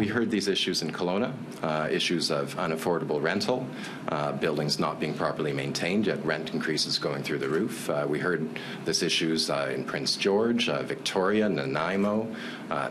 we heard these issues in Kelowna, issues of unaffordable rental, buildings not being properly maintained, yet rent increases going through the roof. We heard this issues in Prince George, Victoria, Nanaimo,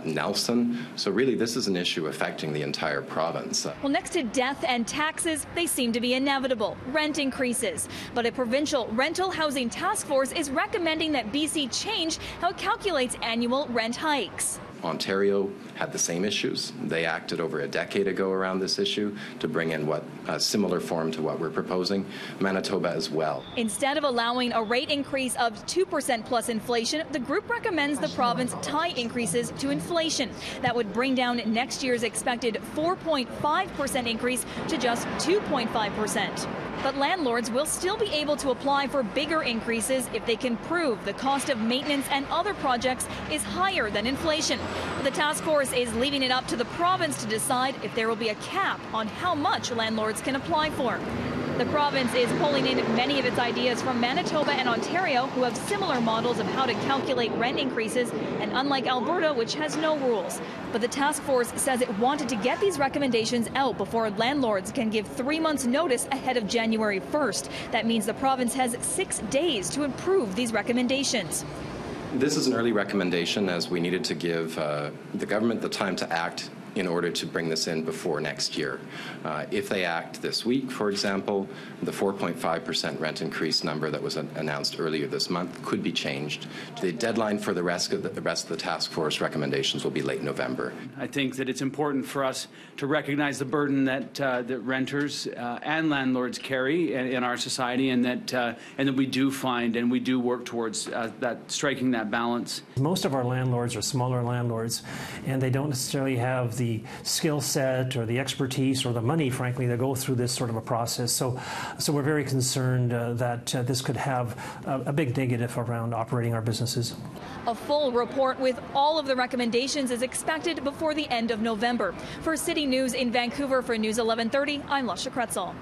Nelson. So really, this is an issue affecting the entire province. Well, next to death and taxes, they seem to be inevitable, rent increases. But a provincial rental housing task force is recommending that BC change how it calculates annual rent hikes. Ontario had the same issues. They acted over a decade ago around this issue to bring in a similar form to what we're proposing. Manitoba as well. Instead of allowing a rate increase of 2% plus inflation, the group recommends the province tie increases to inflation. That would bring down next year's expected 4.5% increase to just 2.5%. But landlords will still be able to apply for bigger increases if they can prove the cost of maintenance and other projects is higher than inflation. But the task force is leaving it up to the province to decide if there will be a cap on how much landlords can apply for. The province is pulling in many of its ideas from Manitoba and Ontario, who have similar models of how to calculate rent increases, and unlike Alberta, which has no rules. But the task force says it wanted to get these recommendations out before landlords can give 3 months' notice ahead of January 1st. That means the province has 6 days to improve these recommendations. This is an early recommendation, as we needed to give the government the time to act in order to bring this in before next year. If they act this week, for example, the 4.5% rent increase number that was announced earlier this month could be changed. The deadline for the rest of the task force recommendations will be late November. I think that it's important for us to recognize the burden that renters and landlords carry in our society, and that we do find and we do work towards striking that balance. Most of our landlords are smaller landlords, and they don't necessarily have the skill set or the expertise or the money, frankly, to go through this sort of a process. So we're very concerned that this could have a big negative around operating our businesses. A full report with all of the recommendations is expected before the end of November. For City News in Vancouver, for News 1130, I'm Lasia Kretzel.